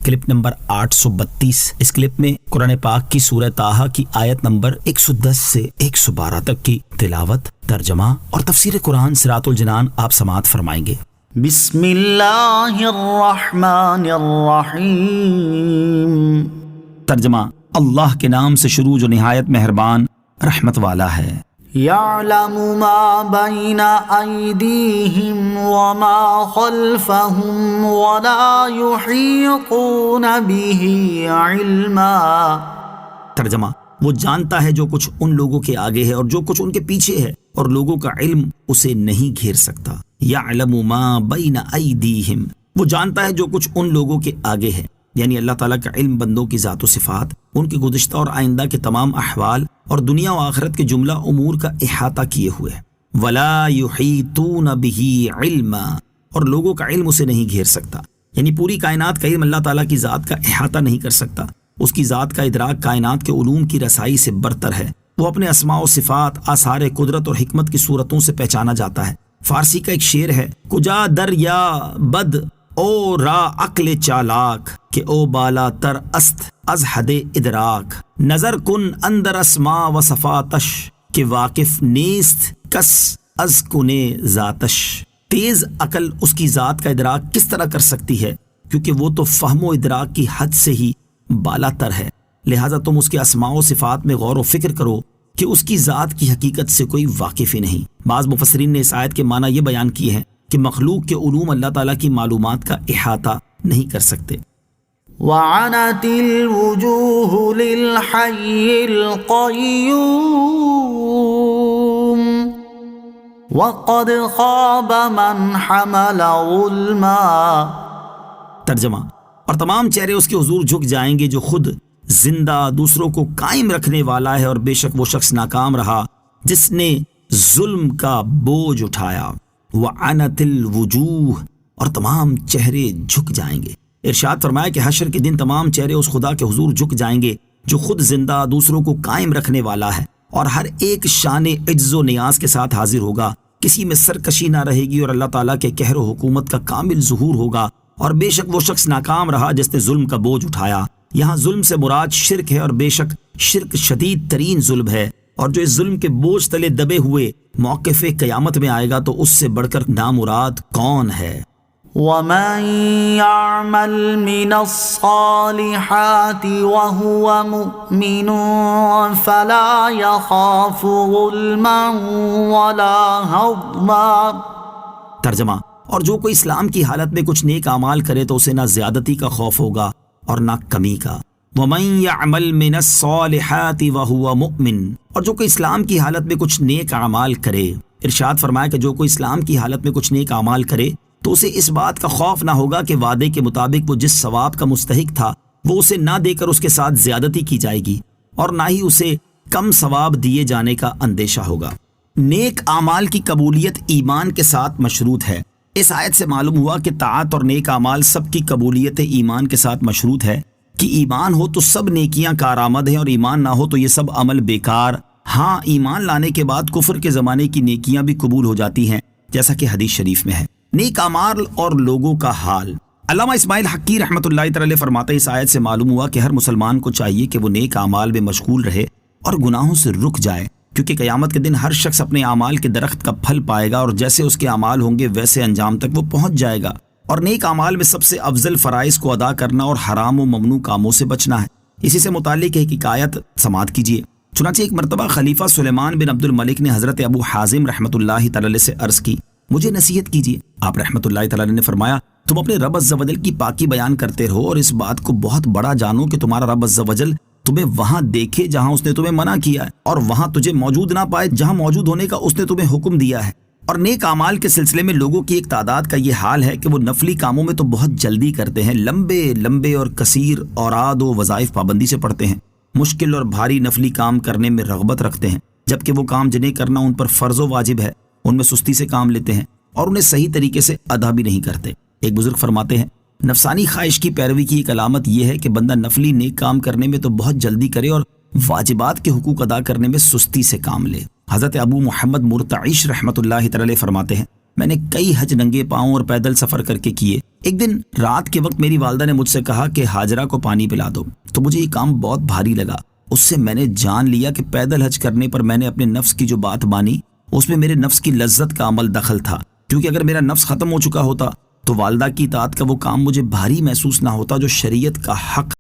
Clip number 832۔ اس clip میں قرآن پاک کی سورہ طٰہٰ کی آیت نمبر 110 سے 112 تک کی تلاوت، ترجمہ اور تفسیر قرآن صراط الجنان آپ سماعت فرمائیں گے۔ بسم اللہ الرحمن الرحیم۔ ترجمہ، اللہ کے نام سے شروع جو نہایت مہربان رحمت والا ہے۔ یعلم ما بین ایدیہم وما خلفہم ولا یحیطون بہ علما۔ ترجمہ، وہ جانتا ہے جو کچھ ان لوگوں کے آگے ہے اور جو کچھ ان کے پیچھے ہے، اور لوگوں کا علم اسے نہیں گھیر سکتا۔ یعلم ما بین ایدیہم، وہ جانتا ہے جو کچھ ان لوگوں کے آگے ہے، یعنی اللہ تعالیٰ کا علم بندوں کی ذات و صفات، ان کے گزشتہ اور آئندہ کے تمام احوال اور دنیا و آخرت کے جملہ امور کا احاطہ کیے ہوئے ہے۔ ولا یحیطون بہ علما، اور لوگوں کا علم اسے نہیں گھیر سکتا، یعنی پوری کائنات کا علم اللہ تعالیٰ کی ذات کا احاطہ نہیں کر سکتا۔ اس کی ذات کا ادراک کائنات کے علوم کی رسائی سے برتر ہے۔ وہ اپنے اسماء و صفات، آثار قدرت اور حکمت کی صورتوں سے پہچانا جاتا ہے۔ فارسی کا ایک شعر ہے، کجا دریا بد او را عقل چالاک، کہ او بالا تر است از حد ادراک، نظر کن اندر اسماء و صفاتش، کہ واقف نیست کس از کنے ذاتش۔ تیز عقل اس کی ذات کا ادراک کس طرح کر سکتی ہے، کیونکہ وہ تو فہم و ادراک کی حد سے ہی بالا تر ہے۔ لہٰذا تم اس کے اسماء و صفات میں غور و فکر کرو کہ اس کی ذات کی حقیقت سے کوئی واقف ہی نہیں۔ بعض مفسرین نے اس آیت کے معنی یہ بیان کیے ہیں کہ مخلوق کے علوم اللہ تعالیٰ کی معلومات کا احاطہ نہیں کر سکتے۔ وعنت الوجوہ للحی القیوم وقد خاب من حمل ظلما۔ ترجمہ، اور تمام چہرے اس کے حضور جھک جائیں گے جو خود زندہ دوسروں کو قائم رکھنے والا ہے، اور بے شک وہ شخص ناکام رہا جس نے ظلم کا بوجھ اٹھایا۔ وعنت الوجوہ، اور تمام چہرے جھک جائیں گے۔ ارشاد فرمایا کہ حشر کے دن تمام چہرے اس خدا کے حضور جھک جائیں گے جو خود زندہ دوسروں کو قائم رکھنے والا ہے، اور ہر ایک شان عجز و نیاز کے ساتھ حاضر ہوگا۔ کسی میں سرکشی نہ رہے گی، اور اللہ تعالیٰ کے قہر و حکومت کا کامل ظہور ہوگا۔ اور بے شک وہ شخص ناکام رہا جس نے ظلم کا بوجھ اٹھایا۔ یہاں ظلم سے مراد شرک ہے، اور بے شک شرک شدید ترین ظلم ہے، اور جو اس ظلم کے بوجھ تلے دبے ہوئے موقف قیامت میں آئے گا تو اس سے بڑھ کر نامراد کون ہے؟ وَمَن يَعْمَلْ مِنَ الصَّالِحَاتِ وَهُوَ مُؤْمِنٌ فَلَا يَخَافُ ظُلْمًا وَلَا هَضْمًا۔ ترجمہ، اور جو کوئی اسلام کی حالت میں کچھ نیک اعمال کرے تو اسے نہ زیادتی کا خوف ہوگا اور نہ کمی کا۔ وَمَن يَعْمَلْ مِنَ الصَّالِحَاتِ وَهُوَ مُؤْمِنٌ، اور جو کوئی اسلام کی حالت میں کچھ نیک اعمال کرے۔ ارشاد فرمایا کہ جو کوئی اسلام کی حالت میں کچھ نیک اعمال کرے تو اسے اس بات کا خوف نہ ہوگا کہ وعدے کے مطابق وہ جس ثواب کا مستحق تھا وہ اسے نہ دے کر اس کے ساتھ زیادتی کی جائے گی، اور نہ ہی اسے کم ثواب دیے جانے کا اندیشہ ہوگا۔ نیک اعمال کی قبولیت ایمان کے ساتھ مشروط ہے۔ اس آیت سے معلوم ہوا کہ طاعت اور نیک اعمال سب کی قبولیت ایمان کے ساتھ مشروط ہے، کہ ایمان ہو تو سب نیکیاں کارآمد ہیں، اور ایمان نہ ہو تو یہ سب عمل بیکار۔ ہاں، ایمان لانے کے بعد کفر کے زمانے کی نیکیاں بھی قبول ہو جاتی ہیں، جیسا کہ حدیث شریف میں ہے۔ نیک اعمال اور لوگوں کا حال۔ علامہ اسماعیل حقی رحمۃ اللہ تعالی فرماتے ہیں، اس آیت سے معلوم ہوا کہ ہر مسلمان کو چاہیے کہ وہ نیک اعمال میں مشغول رہے اور گناہوں سے رک جائے، کیونکہ قیامت کے دن ہر شخص اپنے اعمال کے درخت کا پھل پائے گا، اور جیسے اس کے اعمال ہوں گے ویسے انجام تک وہ پہنچ جائے گا۔ اور نیک اعمال میں سب سے افضل فرائض کو ادا کرنا اور حرام و ممنوع کاموں سے بچنا ہے۔ اسی سے متعلق ایک حکایت سماعت کیجیے۔ چنانچہ ایک مرتبہ خلیفہ سلیمان بن عبد الملک نے حضرت ابو حازم رحمۃ اللہ تعالی سے عرض کی، مجھے نصیحت کیجیے۔ آپ رحمۃ اللہ تعالی نے فرمایا، تم اپنے رب عز و جل کی پاکی بیان کرتے رہو، اور اس بات کو بہت بڑا جانو کہ تمہارا رب عز و جل تمہیں وہاں دیکھے جہاں اس نے تمہیں منع کیا ہے، اور وہاں تجھے موجود نہ پائے جہاں موجود ہونے کا اس نے تمہیں حکم دیا ہے۔ اور نیک اعمال کے سلسلے میں لوگوں کی ایک تعداد کا یہ حال ہے کہ وہ نفلی کاموں میں تو بہت جلدی کرتے ہیں، لمبے لمبے اور کثیر اوراد و وظائف پابندی سے پڑھتے ہیں، مشکل اور بھاری نفلی کام کرنے میں رغبت رکھتے ہیں، جبکہ وہ کام جنہیں کرنا ان پر فرض و واجب ہے ان میں سستی سے کام لیتے ہیں، اور انہیں صحیح طریقے سے ادا بھی نہیں کرتے۔ ایک بزرگ فرماتے ہیں، نفسانی خواہش کی پیروی کی ایک علامت یہ ہے کہ بندہ نفلی نیک کام کرنے میں تو بہت جلدی کرے اور واجبات کے حقوق ادا کرنے میں سستی سے کام لے۔ حضرت ابو محمد مرتعش رحمۃ اللہ تعالی فرماتے ہیں، میں نے کئی حج ننگے پاؤں اور پیدل سفر کر کے کیے۔ ایک دن رات کے وقت میری والدہ نے مجھ سے کہا کہ ہاجرہ کو پانی پلا دو، تو مجھے یہ کام بہت بھاری لگا۔ اس سے میں نے جان لیا کہ پیدل حج کرنے پر میں نے اپنے نفس کی جو بات مانی اس میں میرے نفس کی لذت کا عمل دخل تھا، کیونکہ اگر میرا نفس ختم ہو چکا ہوتا تو والدہ کی اطاعت کا وہ کام مجھے بھاری محسوس نہ ہوتا جو شریعت کا حق